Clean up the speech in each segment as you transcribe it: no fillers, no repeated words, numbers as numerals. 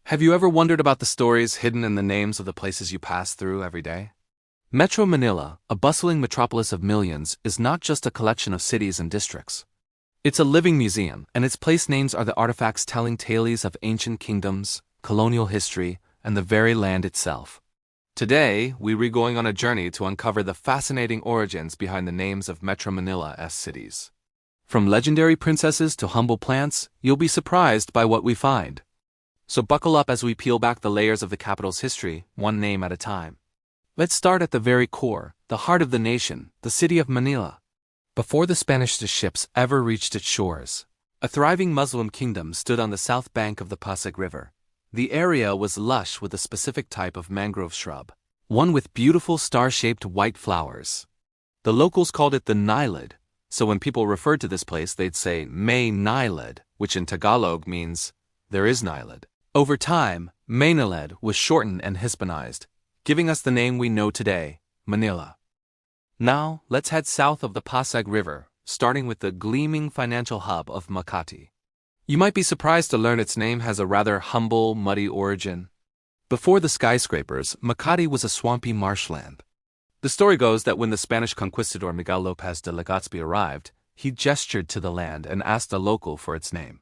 Have you ever wondered about the stories hidden in the names of the places you pass through every day? Metro Manila, a bustling metropolis of millions, is not just a collection of cities and districts. It's a living museum, and its place names are the artifacts telling tales of ancient kingdoms, colonial history, and the very land itself. Today, we're going on a journey to uncover the fascinating origins behind the names of Metro Manila's cities. From legendary princesses to humble plants, you'll be surprised by what we find. So buckle up as we peel back the layers of the capital's history, one name at a time. Let's start at the very core, the heart of the nation, the city of Manila. Before the Spanish ships ever reached its shores, a thriving Muslim kingdom stood on the south bank of the Pasig River. The area was lush with a specific type of mangrove shrub, one with beautiful star-shaped white flowers. The locals called it the Nilid, so when people referred to this place they'd say May Nilid, which in Tagalog means there is Nilid. Over time, Maynilad was shortened and Hispanized, giving us the name we know today, Manila. Now, let's head south of the Pasig River, starting with the gleaming financial hub of Makati. You might be surprised to learn its name has a rather humble, muddy origin. Before the skyscrapers, Makati was a swampy marshland. The story goes that when the Spanish conquistador Miguel Lopez de Legazpi arrived, he gestured to the land and asked a local for its name.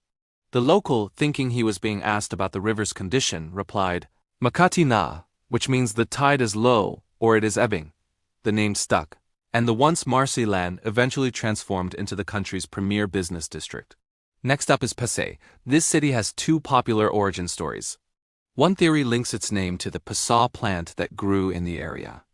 The local, thinking he was being asked about the river's condition, replied, Makati na, which means the tide is low or it is ebbing. The name stuck, and the once marshy land eventually transformed into the country's premier business district. Next up is Pasay. This city has two popular origin stories. One theory links its name to the pasay plant that grew in the area.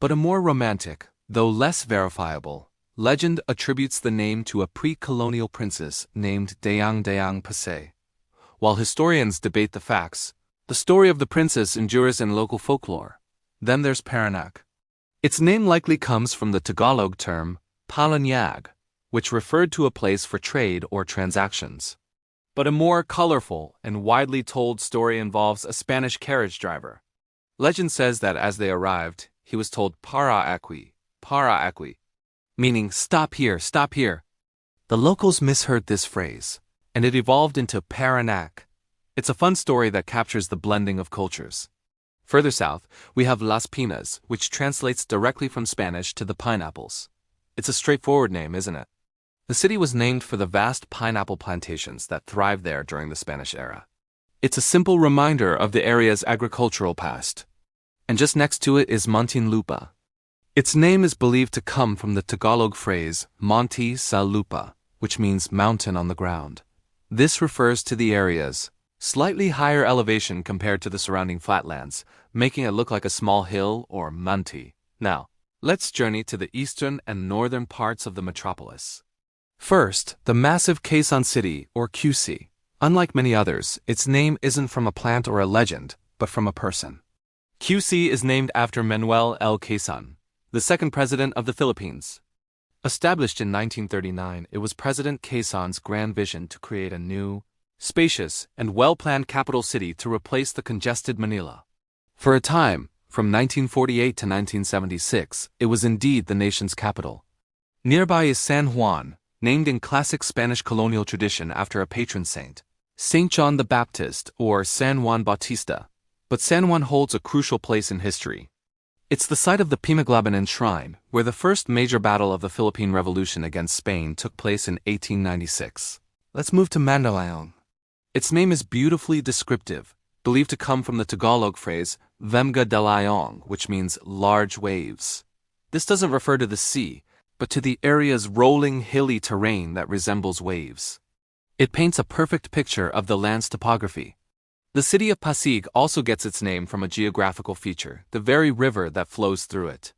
But a more romantic, though less verifiable, legend attributes the name to a pre-colonial princess named Dayang Dayang Pasay. While historians debate the facts, the story of the princess endures in local folklore. Then there's Parañaque. Its name likely comes from the Tagalog term palanyag, which referred to a place for trade or transactions. But a more colorful and widely told story involves a Spanish carriage driver. Legend says that as they arrived, he was told para aquí, meaning stop here, stop here. The locals misheard this phrase, and it evolved into Parañaque. It's a fun story that captures the blending of cultures. Further south, we have Las Pinas, which translates directly from Spanish to the pineapples. It's a straightforward name, isn't it? The city was named for the vast pineapple plantations that thrived there during the Spanish era. It's a simple reminder of the area's agricultural past. And just next to it is Muntinlupa. Its name is believed to come from the Tagalog phrase Monte sa Lupa, which means mountain on the ground. This refers to the area's slightly higher elevation compared to the surrounding flatlands, making it look like a small hill or munti. Now, let's journey to the eastern and northern parts of the metropolis. First, the massive Quezon City, or QC. Unlike many others, its name isn't from a plant or a legend, but from a person. QC is named after Manuel L. Quezon, the second president of the Philippines. Established in 1939, it was President Quezon's grand vision to create a new, spacious, and well-planned capital city to replace the congested Manila. For a time, from 1948 to 1976, it was indeed the nation's capital. Nearby is San Juan, named in classic Spanish colonial tradition after a patron saint, Saint John the Baptist or San Juan Bautista. But San Juan holds a crucial place in history. It's the site of the Pimaglabanan Shrine, where the first major battle of the Philippine Revolution against Spain took place in 1896. Let's move to Mandaluyong. Its name is beautifully descriptive, believed to come from the Tagalog phrase Vemga Dalayong, which means large waves. This doesn't refer to the sea, but to the area's rolling, hilly terrain that resembles waves. It paints a perfect picture of the land's topography. The city of Pasig also gets its name from a geographical feature, the very river that flows through it.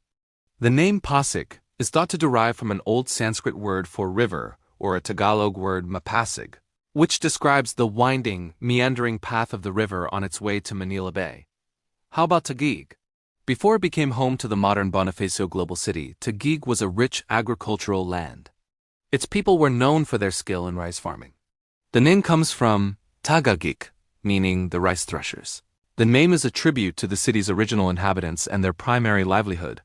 The name Pasig is thought to derive from an old Sanskrit word for river, or a Tagalog word mapasig, which describes the winding, meandering path of the river on its way to Manila Bay. How about Taguig? Before it became home to the modern Bonifacio Global City, Taguig was a rich agricultural land. Its people were known for their skill in rice farming. The name comes from Tagagik, meaning the rice threshers. The name is a tribute to the city's original inhabitants and their primary livelihood.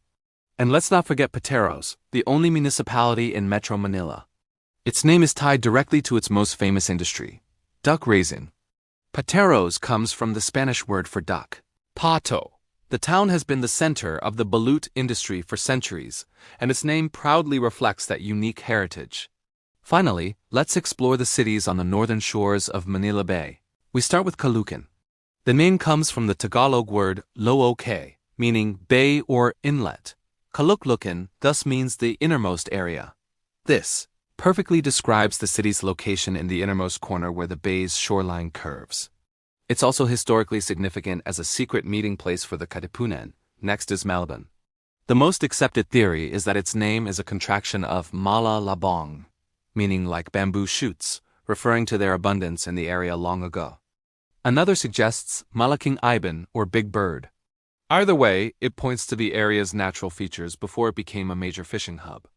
And let's not forget Pateros, the only municipality in Metro Manila. Its name is tied directly to its most famous industry, duck raising. Pateros comes from the Spanish word for duck, pato. The town has been the center of the balut industry for centuries, and its name proudly reflects that unique heritage. Finally, let's explore the cities on the northern shores of Manila Bay. We start with Caloocan. The name comes from the Tagalog word looc, meaning bay or inlet. Caloocan thus means the innermost area. This perfectly describes the city's location in the innermost corner where the bay's shoreline curves. It's also historically significant as a secret meeting place for the Katipunan. Next is Malabon. The most accepted theory is that its name is a contraction of Mala Labong, meaning like bamboo shoots, referring to their abundance in the area long ago. Another suggests Malaking Iban or Big Bird. Either way, it points to the area's natural features before it became a major fishing hub.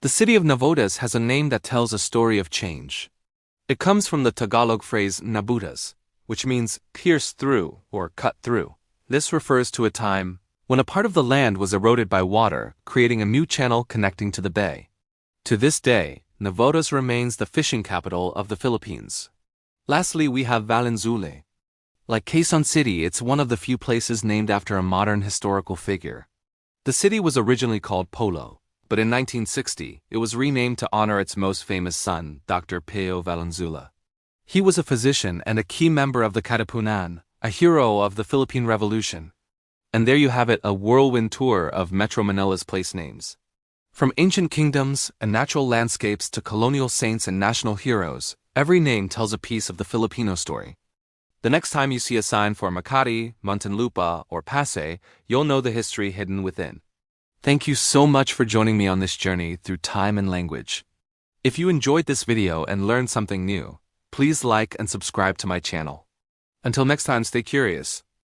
The city of Navotas has a name that tells a story of change. It comes from the Tagalog phrase nabutas, which means pierce through or cut through. This refers to a time when a part of the land was eroded by water, creating a new channel connecting to the bay. To this day, Navotas remains the fishing capital of the Philippines. Lastly, we have Valenzuela. Like Quezon City, it's one of the few places named after a modern historical figure. The city was originally called Polo, but in 1960, it was renamed to honor its most famous son, Dr. Peo Valenzuela. He was a physician and a key member of the Katipunan, a hero of the Philippine Revolution. And there you have it, a whirlwind tour of Metro Manila's place names. From ancient kingdoms and natural landscapes to colonial saints and national heroes, every name tells a piece of the Filipino story. The next time you see a sign for Makati, Muntinlupa, or Pasay, you'll know the history hidden within. Thank you so much for joining me on this journey through time and language. If you enjoyed this video and learned something new, please like and subscribe to my channel. Until next time, stay curious.